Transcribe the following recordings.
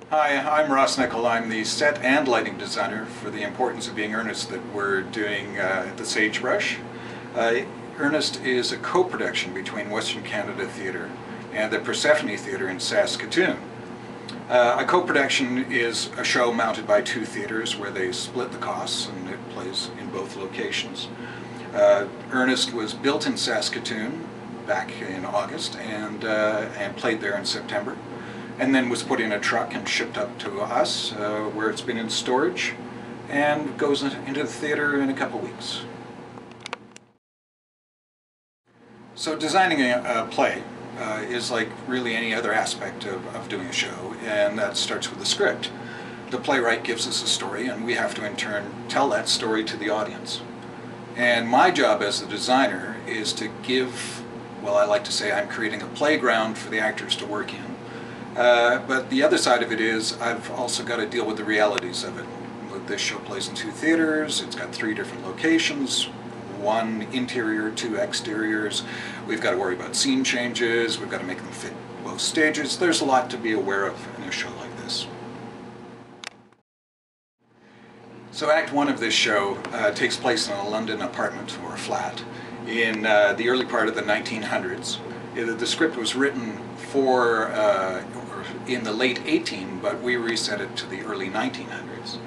Hi, I'm Ross Nichol. I'm the set and lighting designer for the Importance of Being Earnest that we're doing at the Sagebrush. Earnest is a co-production between Western Canada Theatre and the Persephone Theatre in Saskatoon. A co-production is a show mounted by two theatres where they split the costs, and it plays in both locations. Earnest was built in Saskatoon back in August and played there in September, and then was put in a truck and shipped up to us, where it's been in storage and goes into the theatre in a couple weeks. So designing a play is like really any other aspect of doing a show, and that starts with the script. The playwright gives us a story, and we have to in turn tell that story to the audience. And my job as the designer is to give, well, I like to say I'm creating a playground for the actors to work in. But the other side of it is I've also got to deal with the realities of it. This show plays in two theaters, it's got 3 different locations, 1 interior, 2 exteriors. We've got to worry about scene changes, we've got to make them fit both stages. There's a lot to be aware of in a show like this. So Act 1 of this show takes place in a London apartment or a flat in the early part of the 1900s. The script was written for in the late 18, but we reset it to the early 1900s.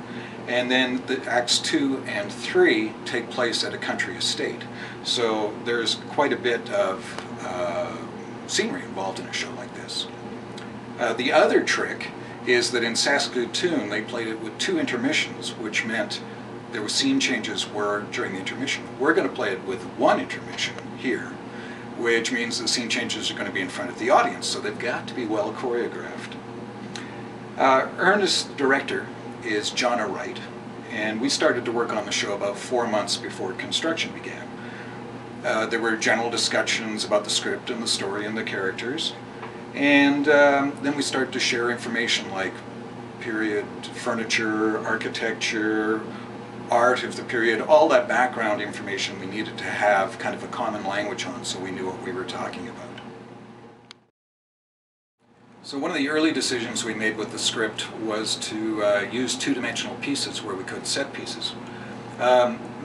And then the Acts 2 and 3 take place at a country estate. So there's quite a bit of scenery involved in a show like this. The other trick is that in Saskatoon they played it with 2 intermissions, which meant there were scene changes during the intermission. We're going to play it with 1 intermission here, which means the scene changes are going to be in front of the audience, so they've got to be well choreographed. Earnest's director is John Wright, and we started to work on the show about 4 months before construction began. There were general discussions about the script and the story and the characters, and then we started to share information like period furniture, architecture, art of the period, all that background information we needed to have kind of a common language on so we knew what we were talking about. So one of the early decisions we made with the script was to use 2-dimensional pieces where we could, set pieces.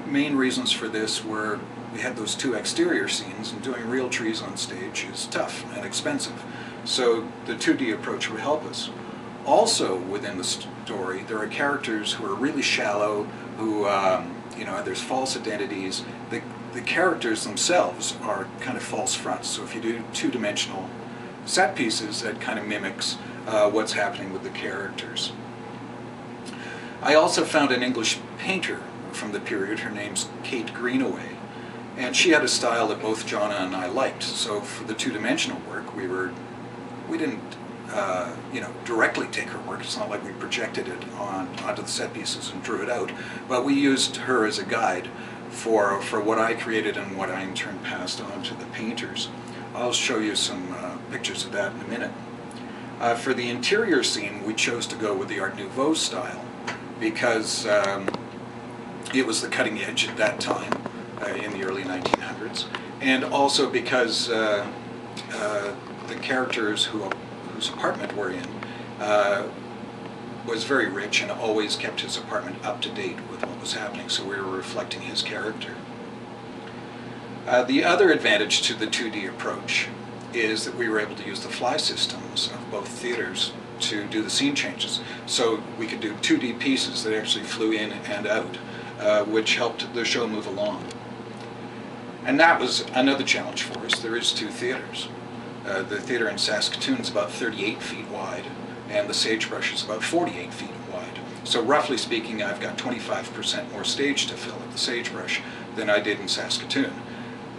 Main reasons for this were we had those 2 exterior scenes, and doing real trees on stage is tough and expensive. So the 2D approach would help us. Also within the story, there are characters who are really shallow, who, there's false identities. The characters themselves are kind of false fronts. So if you do 2-dimensional set pieces, that kind of mimics what's happening with the characters. I also found an English painter from the period. Her name's Kate Greenaway, and she had a style that both Jonna and I liked. So for the 2-dimensional work, we didn't directly take her work. It's not like we projected it onto the set pieces and drew it out, but we used her as a guide for what I created and what I in turn passed on to the painters. I'll show you some pictures of that in a minute. For the interior scene, we chose to go with the Art Nouveau style because it was the cutting edge at that time in the early 1900s, and also because the characters whose apartment we're in was very rich and always kept his apartment up to date with what was happening, so we were reflecting his character. The other advantage to the 2D approach is that we were able to use the fly systems of both theaters to do the scene changes. So we could do 2D pieces that actually flew in and out, which helped the show move along. And that was another challenge for us. There is 2 theaters. The theater in Saskatoon is about 38 feet wide, and the Sagebrush is about 48 feet wide. So roughly speaking, I've got 25% more stage to fill at the Sagebrush than I did in Saskatoon,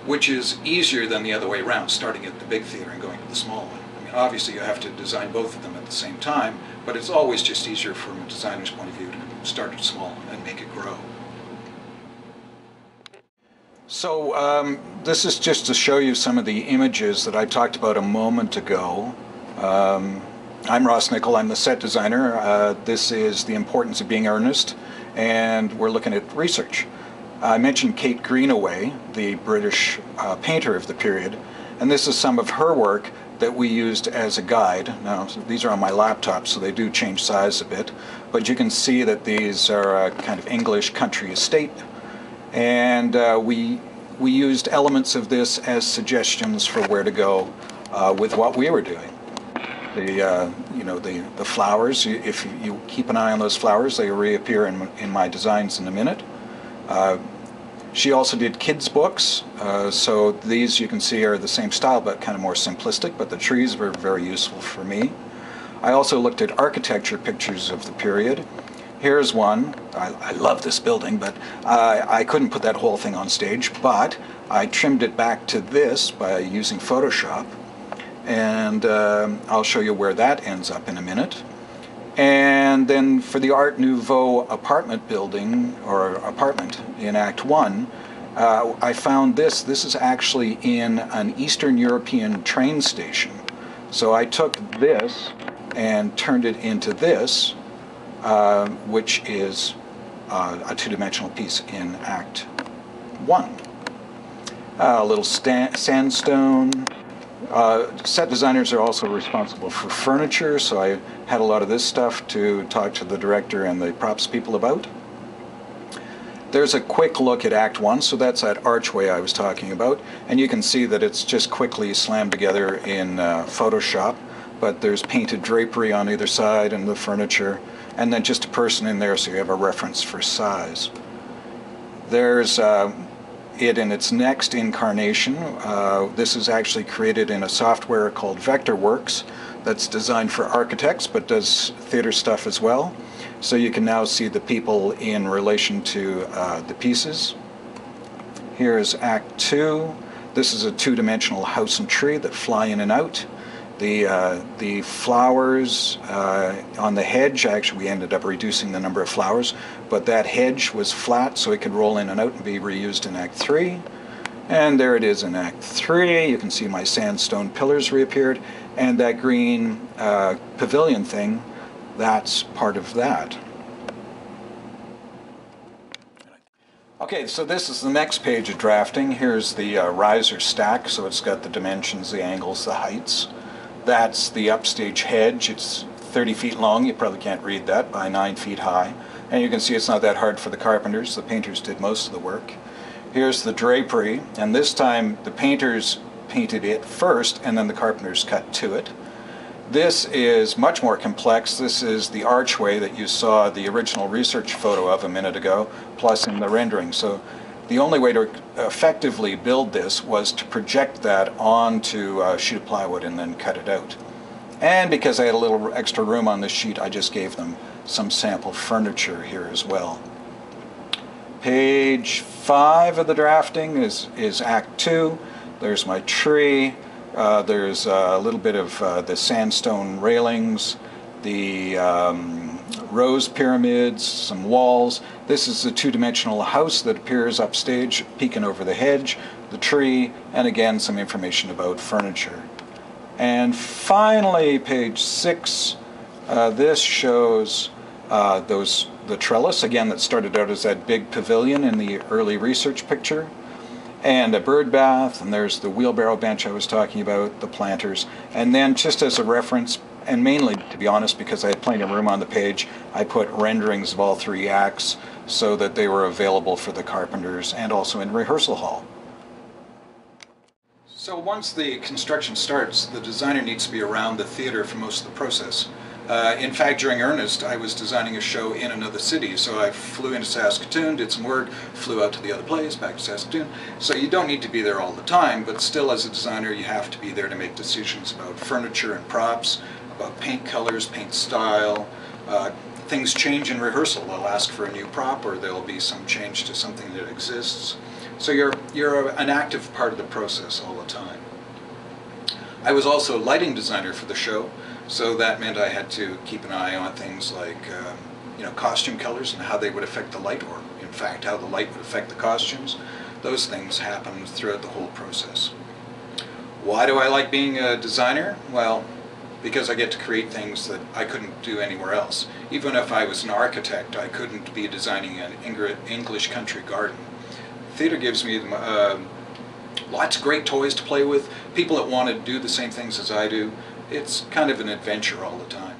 which is easier than the other way around, starting at the big theater and going to the small one. I mean, obviously you have to design both of them at the same time, but it's always just easier from a designer's point of view to start it small and make it grow. So this is just to show you some of the images that I talked about a moment ago. I'm Ross Nichol, I'm the set designer. This is The Importance of Being Earnest, and we're looking at research. I mentioned Kate Greenaway, the British painter of the period, and this is some of her work that we used as a guide. Now, these are on my laptop, so they do change size a bit, but you can see that these are a kind of English country estate, and we used elements of this as suggestions for where to go with what we were doing. The flowers, if you keep an eye on those flowers, they reappear in my designs in a minute. She also did kids' books, so these you can see are the same style but kind of more simplistic, but the trees were very useful for me. I also looked at architecture pictures of the period. Here's one. I love this building, but I couldn't put that whole thing on stage, but I trimmed it back to this by using Photoshop, and I'll show you where that ends up in a minute. And then for the Art Nouveau apartment building, or apartment in Act 1, I found this. This is actually in an Eastern European train station. So I took this and turned it into this, which is a two-dimensional piece in Act 1. A little sandstone. Set designers are also responsible for furniture, so I had a lot of this stuff to talk to the director and the props people about. There's a quick look at Act 1, so that's that archway I was talking about, and you can see that it's just quickly slammed together in Photoshop, but there's painted drapery on either side and the furniture, and then just a person in there so you have a reference for size. There's it in its next incarnation. This is actually created in a software called Vectorworks that's designed for architects but does theater stuff as well. So you can now see the people in relation to the pieces. Here's Act 2. This is a two-dimensional house and tree that fly in and out. The flowers on the hedge, actually we ended up reducing the number of flowers, but that hedge was flat so it could roll in and out and be reused in Act 3. And there it is in Act 3. You can see my sandstone pillars reappeared, and that green pavilion thing, that's part of that. Okay, so this is the next page of drafting. Here's the riser stack, so it's got the dimensions, the angles, the heights. That's the upstage hedge. It's 30 feet long. You probably can't read that, by 9 feet high. And you can see it's not that hard for the carpenters. The painters did most of the work. Here's the drapery, and this time the painters painted it first and then the carpenters cut to it. This is much more complex. This is the archway that you saw the original research photo of a minute ago, plus in the rendering. So the only way to effectively build this was to project that onto a sheet of plywood and then cut it out. And because I had a little extra room on this sheet, I just gave them some sample furniture here as well. Page 5 of the drafting is Act 2. There's my tree. There's a little bit of the sandstone railings, the rose pyramids, some walls. This is a two-dimensional house that appears upstage, peeking over the hedge, the tree, and again some information about furniture. And finally, page 6, this shows the trellis, again, that started out as that big pavilion in the early research picture, and a bird bath, and there's the wheelbarrow bench I was talking about, the planters, and then just as a reference, and mainly, to be honest, because I had plenty of room on the page, I put renderings of all 3 acts so that they were available for the carpenters and also in rehearsal hall. So once the construction starts, the designer needs to be around the theater for most of the process. In fact, during Earnest, I was designing a show in another city, so I flew into Saskatoon, did some work, flew out to the other place, back to Saskatoon. So you don't need to be there all the time, but still as a designer you have to be there to make decisions about furniture and props, about paint colors, paint style. Things change in rehearsal. They'll ask for a new prop, or there'll be some change to something that exists. So you're an active part of the process all the time. I was also a lighting designer for the show, so that meant I had to keep an eye on things like costume colors and how they would affect the light, or in fact how the light would affect the costumes. Those things happened throughout the whole process. Why do I like being a designer? Well, because I get to create things that I couldn't do anywhere else. Even if I was an architect, I couldn't be designing an English country garden. Theater gives me lots of great toys to play with, people that want to do the same things as I do. It's kind of an adventure all the time.